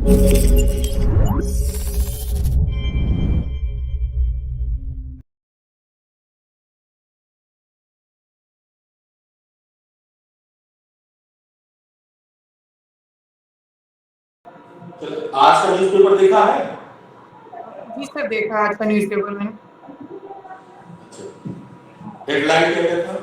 आज का न्यूज़पेपर देखा है? जी सर, देखा आज का न्यूज़पेपर मैंने। हेडलाइन क्या था?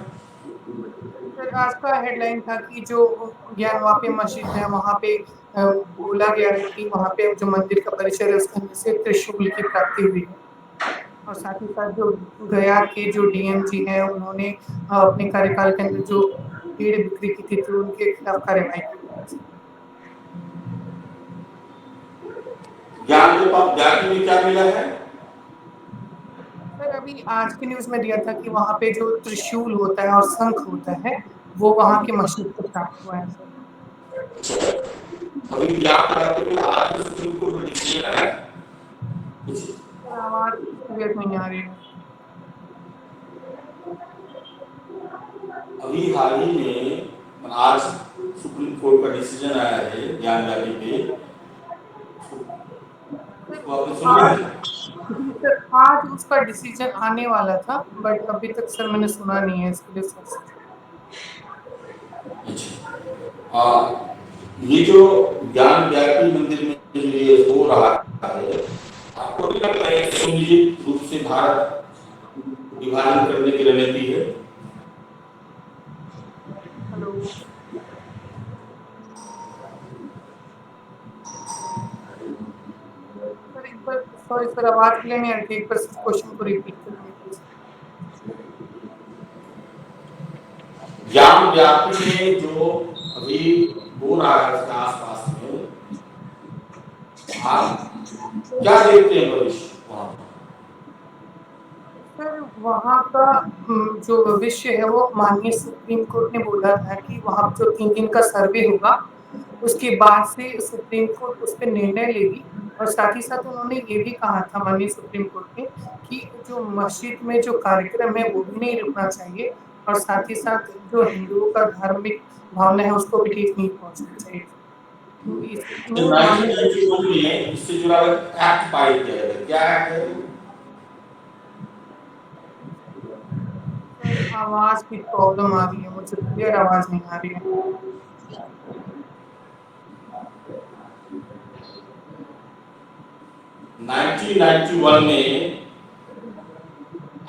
सर आज का हेडलाइन था कि जो ज्ञानवापी मस्जिद है वहाँ पे बोला गया है कि वहाँ पे जो मंदिर का परिसर है उसके अंदर से त्रिशूल की प्राप्ति हुई है। और साथ ही साथ जो गया के जो डीएम जी हैं उन्होंने अपने कार्यकाल के अंदर जो भीड़ बिक्री की थी तो उनके खिलाफ कार्रवाई की है। ज्ञान के पास ज्ञान में क्या मिला है? सर अभी आज की न्यूज में दिया था कि वहाँ पे जो त्रिशूल होता है और शंख होता है वो वहाँ की मस्जिद को प्राप्त हुआ है सर। अभी ज्ञान में आज सुप्रीम कोर्ट में डिसीजन है। सर आवाज क्लियर नहीं आ रही है। अभी हाल ही में आज सुप्रीम कोर्ट का डिसीजन आया है ज्ञान व्यापी पे। उसको आपने सुन लिया है? सर आज उसका डिसीजन आने वाला था बट अभी तक सर मैंने सुना नहीं है इसके लिए सर। ये जो ज्ञान व्यापी मंदिर में जो ये हो रहा है, आपको नहीं लगता है कि सुनिश्चित रूप से भारत विभाजन करने की रणनीति है? हेलो सर, एक बार सॉरी सर, आवाज क्लियर नहीं आ रही थी, एक बार क्वेश्चन को रिपीट करेंगे प्लीज। ज्ञान व्यापी में जो अभी हो रहा है इसके आसपास में, आप क्या देखते हैं भविष्य वहां? सर वहाँ का जो भविष्य है वो माननीय सुप्रीम कोर्ट ने बोला था कि वहाँ जो 3 दिन का सर्वे होगा उसके बाद से सुप्रीम कोर्ट उस पर निर्णय लेगी। और साथ ही साथ उन्होंने ये भी कहा था माननीय सुप्रीम कोर्ट ने कि जो मस्जिद में जो कार्यक्रम है वो भी नहीं रुकना चाहिए और साथ ही साथ जो हिंदुओं का धार्मिक भावना है उसको भी ठेस नहीं पहुंचना चाहिए। तो इसमें माननीय 1991 में इससे जुड़ा एक एक्ट पारित किया गया, क्या एक्ट है? सर आवाज की प्रॉब्लम आ रही है, मुझे क्लियर आवाज नहीं आ रही है। 1991 में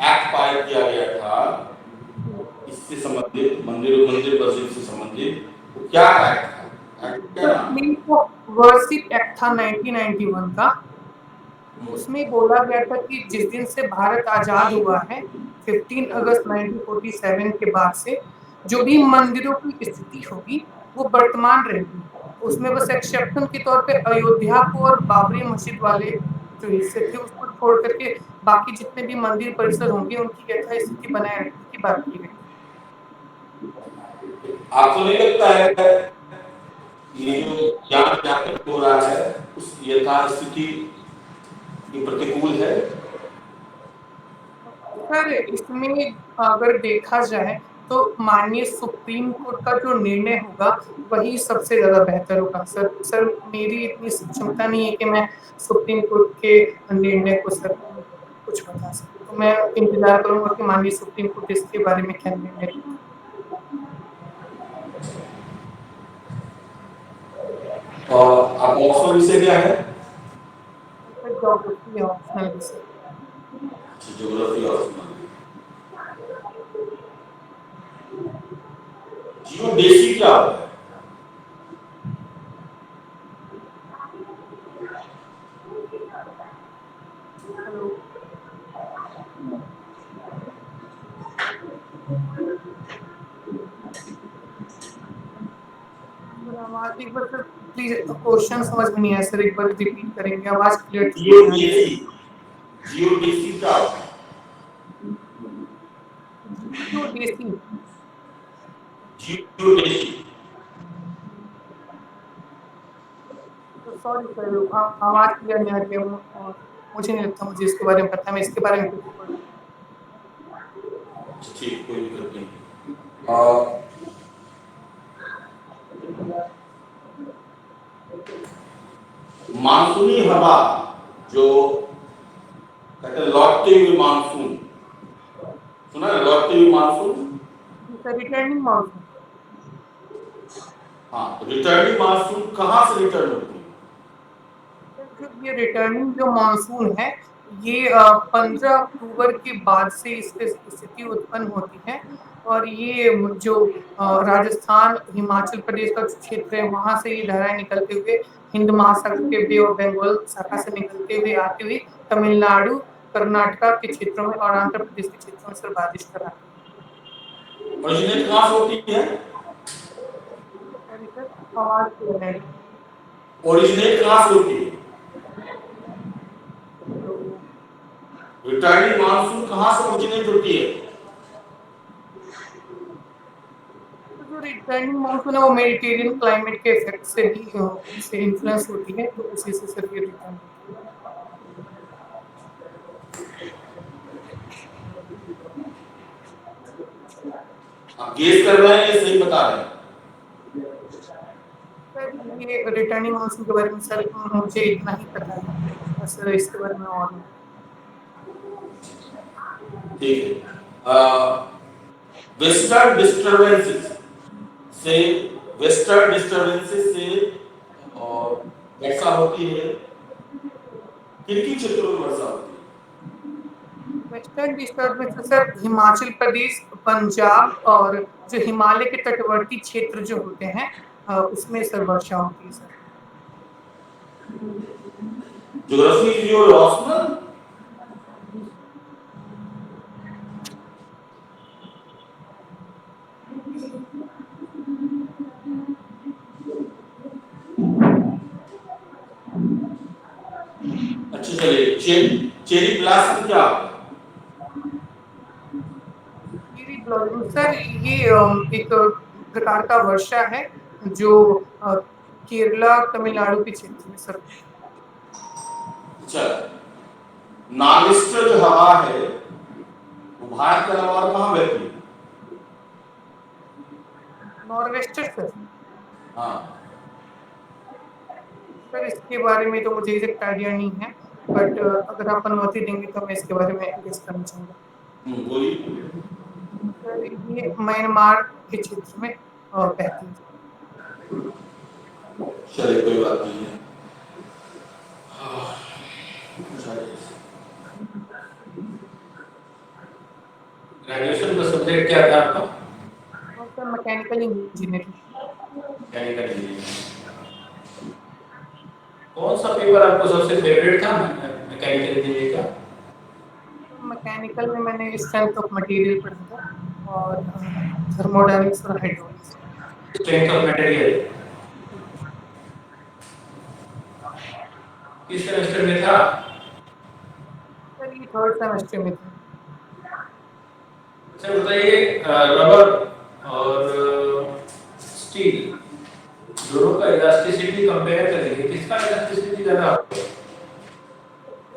एक्ट पारित किया गया था इससे संबंधित मंदिर मंदिर मस्जिद से संबंधित, तो क्या एक्ट था? एक्ट क्या नाम? वर्षिप एक्ट था 1991 का। उसमें बोला गया था कि जिस दिन से भारत आजाद हुआ है 15 अगस्त 1947 के बाद से जो भी मंदिरों की स्थिति होगी वो वर्तमान रहेगी। उसमें बस एक्सेप्शन के तौर पे अयोध्या को और बाबरी मस्जिद वाले जो हिस्से थे उसको छोड़ करके बाकी जितने भी मंदिर परिसर होंगे उनकी यथास्थिति बनाए रखने की बात की गई। आपको नहीं लगता है ये जो ज्ञान व्यापक हो रहा है उस यथास्थिति के प्रतिकूल है? सर इसमें अगर देखा जाए तो माननीय सुप्रीम कोर्ट का जो निर्णय होगा वही सबसे ज्यादा बेहतर होगा। सर मेरी इतनी क्षमता नहीं है कि मैं सुप्रीम कोर्ट के निर्णय को सर कुछ बता सकूं, तो मैं इंतजार करूंगा कि माननीय सुप्रीम कोर्ट इसके बारे में क्या निर्णय लेती है। और आप ऑप्शनल विषय क्या है? सर ज्योग्राफी है ऑप्शनल विषय। Geography optional. जियोडेसी क्या होता है? हेलो आवाज एक बार सर प्लीज, क्वेश्चन समझ में नहीं आया सर, एक बार रिपीट करेंगे, आवाज क्लियर नहीं आ रही है। जियोडेसी जियोडेसी क्या होता है? जियोडेसी जियोडेसी सॉरी सर, आवाज क्लियर नहीं आ रही है और मुझे नहीं लगता मुझे इसके बारे में पता है, मैं इसके बारे में कुछ पढ़। ठीक, कोई दिक्कत नहीं। मानसूनी हवा जो कहते हैं लौटते हुए मानसून, सुना है लौटते हुए मानसून? Returning monsoon. हाँ, रिटर्निंग मानसून कहाँ से रिटर्न होती है? जो ये रिटर्निंग जो मानसून है, ये 15 अक्टूबर के बाद से इसकी स्थिति उत्पन्न होती है। और ये जो राजस्थान हिमाचल प्रदेश का जो क्षेत्र है वहां से ये धाराएं निकलते हुए हिंद महासागर के बे ऑफ बंगाल शाखा से निकलते हुए आते हुए तमिलनाडु, कर्नाटका के क्षेत्रों में और आंध्र प्रदेश के क्षेत्रों में सर बारिश कराती ओरिजिनेट कहाँ से होती है? है। सर आवाज क्लियर है। ओरिजिनेट कहाँ से होती है? तो रिटर्निंग मानसून कहाँ से ओरिजिनेट होती है? जो रिटर्निंग मानसून है वो मेडिटेरियन क्लाइमेट के इफेक्ट से भी से इन्फ्लुएंस होती है, तो उसी से सर ये रिटर्न होती है। आप गेस कर रहे हैं या सही बता रहे हैं? सर ये रिटर्निंग मानसून के बारे में सर मुझे इतना ही पता है, सर इसके बारे में और नहीं। ठीक है। वेस्टर्न डिस्टर्बेंसेस से वेस्टर्न डिस्टर्बेंसेस से और वर्षा होती है, किन किन क्षेत्रों में वर्षा होती है? वेस्टर्न डिस्टर्बेंस से सर हिमाचल प्रदेश, पंजाब और जो हिमालय के तटवर्ती क्षेत्र जो होते हैं उसमें सर वर्षा होती है sir. Geography is your optional. अच्छा चलिए, चेरी ब्लॉसम क्या होता है? चेरी ब्लॉसम सर ये एक प्रकार का वर्षा है जो केरला तमिलनाडु के क्षेत्र में सर। अच्छा, नॉर्वेस्टर जो हवा है वो भारत के अलावा और कहाँ बहती है? Nor'wester sir. हाँ, सर इसके बारे में तो मुझे एग्जैक्ट आइडिया नहीं है, बट अगर आप अनुमति देंगे तो मैं इसके बारे में गेस करना चाहूँगा। बोलिए। सर ये म्यांमार के क्षेत्र में बहती है। चलिए कोई बात नहीं है। ग्रेजुएशन का सब्जेक्ट क्या था आपका? और sir mechanical engineering. Mechanical engineering. कौन सा पेपर आपको सबसे फेवरेट था मैकेनिकल इंजीनियरिंग का? मैकेनिकल में मैंने स्ट्रेंथ ऑफ मटेरियल पढ़ा था और थर्मोडायनामिक्स और हाइड्रोलिक्स। स्ट्रेंथ ऑफ मटेरियल किस सेमेस्टर में था? सर ये थर्ड सेमेस्टर में था। अच्छा बताइए, रबर और स्टील दोनों का इलास्टिसिटी कंपेयर करेंगे, किसका इलास्टिसिटी ज्यादा होता है?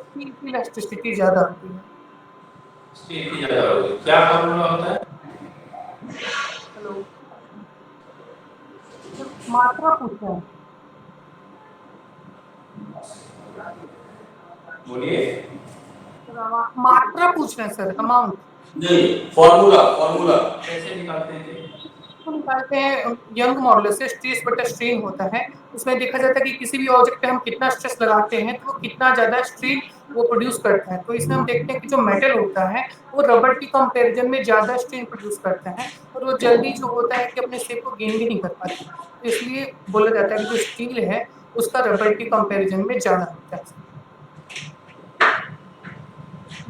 स्टील की इलास्टिसिटी ज्यादा होती है। स्टील की ज्यादा होगी। क्या फॉर्मूला होता है? हेलो सर, मात्रा पूछना है। बोलिए। मात्रा पूछना है सर, अमाउंट नहीं, फॉर्मूला फॉर्मूला कैसे निकालते हैं जी? तो निकालते हैं यंग मॉडुलस से। स्ट्रेस बटा स्ट्रेन होता है, उसमें देखा जाता है कि किसी भी ऑब्जेक्ट पे हम कितना स्ट्रेस लगाते हैं तो वो कितना ज्यादा स्ट्रेन वो प्रोड्यूस करता है। तो इसमें हम देखते हैं कि जो मेटल होता है वो रबर की कंपैरिजन में ज्यादा स्ट्रेन प्रोड्यूस करता है और वो जल्दी जो होता है कि अपने शेप को गेन भी नहीं कर पाता। तो इसलिए बोला जाता है कि जो स्टील है उसका रबर की कंपैरिजन में ज्यादा होता है।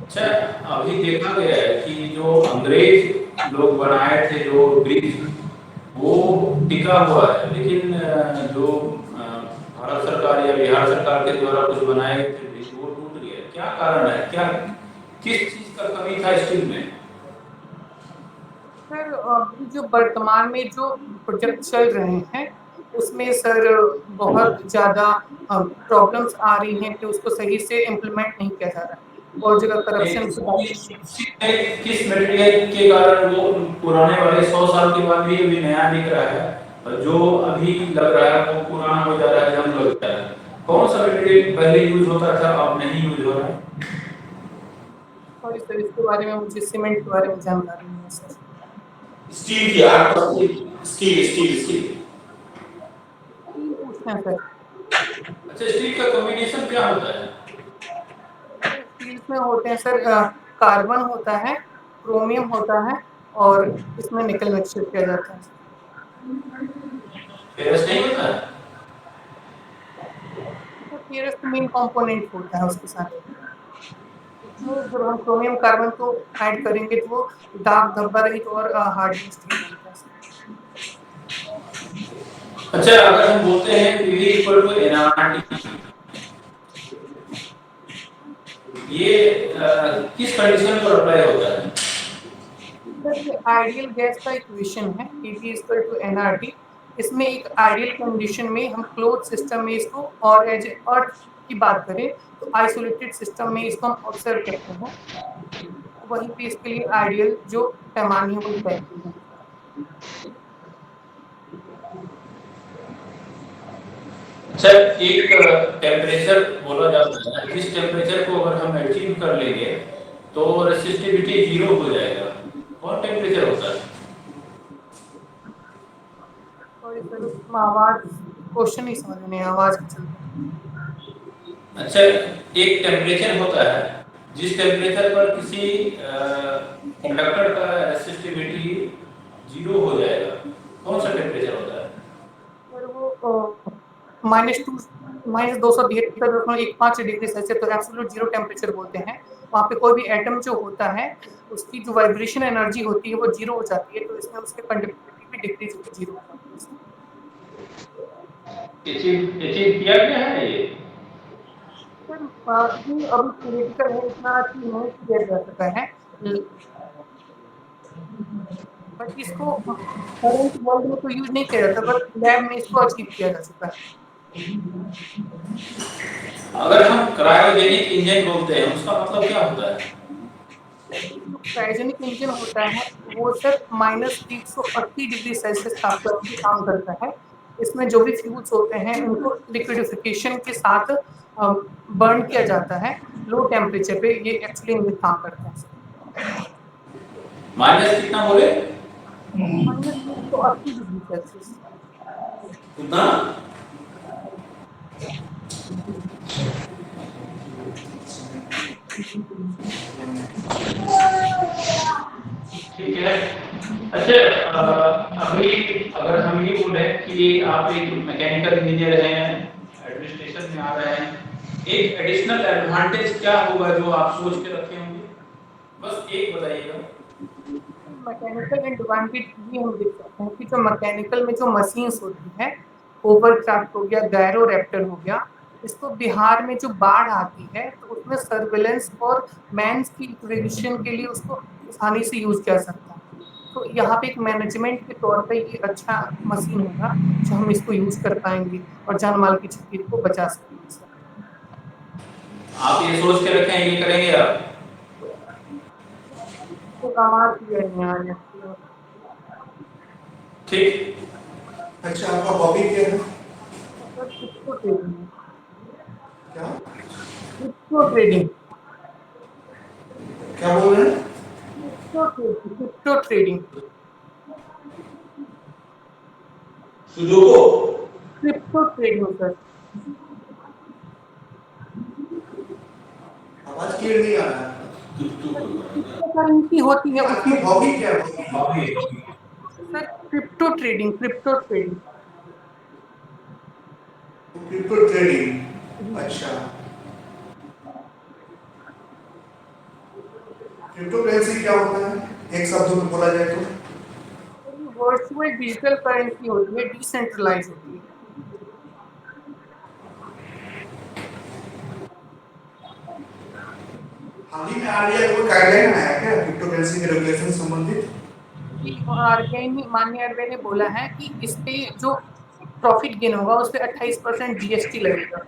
अच्छा, अभी देखा गया है कि जो अंग्रेज लोग बनाए थे जो ब्रिज वो टिका हुआ है, लेकिन जो भारत सरकार या बिहार सरकार के द्वारा कुछ बनाए गए थे ब्रिज वो टूट गया। क्या कारण है? क्या किस चीज का कमी था स्टील में? सर अभी जो वर्तमान में जो प्रोजेक्ट चल रहे हैं उसमें सर बहुत ज्यादा प्रॉब्लम्स आ रही हैं कि उसको सही से इम्प्लीमेंट नहीं किया जा रहा है। बहुत जगह करप्शन किस मटेरियल के कारण वो पुराने वाले 100 साल के बाद भी नया दिख रहा है और जो अभी लग रहा है वो पुराना हो जा रहा है, जंग लग जा रहा है? कौन सा मटेरियल पहले यूज होता था अब नहीं यूज हो रहा है? सॉरी सर, इसके बारे में मुझे सीमेंट के बारे में जानकारी नहीं है सर। स्टील की आपके पास स्टील स्टील स्टील तीन पूछना है सर। अच्छा, स्टील का कॉम्बिनेशन क्या होता है? स्टील में होते हैं सर, कार्बन होता है, क्रोमियम होता है, और इसमें निकल मिक्सचर किया जाता है। फेरस नहीं होता है? तो फेरस मेन कंपोनेंट होता है उसके साथ। इसमें जब हम क्रोमियम कार्बन को ऐड करेंगे तो वो दाग धब्बा रहित और हार्ड स्टील बनता है। अच्छा, अगर हम बोलते हैं पीवी इक्वल टू एनआरटी, ये किस कंडीशन पर अप्लाई होता है? सर ये आइडियल गैस का इक्वेशन है, Pv इक्वल टू nRT। इसमें एक आइडियल कंडीशन में हम क्लोज सिस्टम में इसको, और एज अर्थ की बात करें तो आइसोलेटेड सिस्टम में इसको हम ऑब्जर्व करते हैं, वहीं पे इसके लिए आइडियल जो पैमाने हैं वो तय किए हैं। अच्छा, एक टेम्परेचर बोला जाता है, जिस टेम्परेचर को अगर हम अचीव कर लेंगे तो रेसिस्टिविटी 0 हो जाएगा। कौन टेम्परेचर होता है? सॉरी सर, उसमें आवाज, क्वेश्चन नहीं समझ में, आवाज के चलते। अच्छा, एक टेम्परेचर होता है जिस टेम्परेचर पर किसी कंडक्टर का रेसिस्टिविटी 0 हो जाएगा। कौन सा टेम्परेचर होता है? सर वो -273.15 डिग्री सेल्सियस तो एब्सोल्यूट जीरो टेम्परेचर बोलते हैं। वहाँ पे कोई भी एटम जो होता है उसकी जो वाइब्रेशन एनर्जी होती है वो जीरो हो जाती है, तो इसमें उसकी कंडक्टिविटी भी डिक्रीज होकर जीरो हो जाती है। अचीव किया गया है ये? सर ये अभी थ्योरेटिकल है, इतना अचीव नहीं किया जा सका है, बट इसको करंट वर्ल्ड में तो यूज नहीं किया जाता, बट लैब में इसको अचीव किया जा चुका है। अगर हम क्रायोजेनिक इंजन बोलते हैं उसका मतलब क्या होता है? जो क्रायोजेनिक इंजन होता है वो सर -180 डिग्री सेल्सियस तापमान पे काम करता है। इसमें जो भी फ्यूल्स होते हैं उनको लिक्विडिफिकेशन के साथ बर्न किया जाता है लो टेम्परेचर पे। ये एक्चुअली इंजन काम करता है। माइनस कितना बोले? -180 डिग्री सेल्सियस। कितना? ठीक है। अच्छा, अभी अगर हम ये बोले कि आप एक मैकेनिकल इंजीनियर हैं, एडमिनिस्ट्रेशन में आ रहे हैं, एक एडिशनल एडवांटेज क्या होगा जो आप सोच के रखे होंगे? बस एक बताइएगा। मैकेनिकल एडवांटेज ये हम देख सकते हैं कि जो मैकेनिकल में जो मशीन्स होती हैं, होवरक्राफ्ट हो गया, गायरोरैप्टर हो गया, इसको बिहार में जो बाढ़ आती है तो उसमें सर्विलेंस और मैन्स की प्रिवेंशन के लिए उसको आसानी से यूज किया सकता है। तो यहाँ पे एक मैनेजमेंट के तौर पे ये अच्छा मशीन होगा जो हम इसको यूज कर पाएंगे और जान माल की क्षति को बचा सकेंगे सर। आप ये सोच के रखें, ये करेंगे आप? तो आवाज क्लियर नहीं आ रही है। ठीक। अच्छा, आपका हॉबी क्या है? Sir crypto trading. क्या क्रिप्टो ट्रेडिंग। क्या बोल रहे हैं? Crypto trading. Sudoku? Crypto trading sir. आवाज क्लियर नहीं आ रहा है। क्रिप्टो करेंसी होती है आपकी उसमें। हॉबी क्या है? Hobby sir crypto trading, crypto trading. Crypto trading. अच्छा, क्रिप्टो करेंसी क्या होता है एक शब्द में बोला जाए तो? वर्चुअल डिजिटल करेंसी होती है, डिसेंट्रलाइज होती है। हाल ही में आरबीआई कोई गाइडलाइन आया क्या क्रिप्टो करेंसी के रेगुलेशन संबंधित? आरबीआई ने, माननीय आरबीआई ने बोला है कि इस पे जो प्रॉफिट गेन होगा उस पे 28% जीएसटी लगेगा।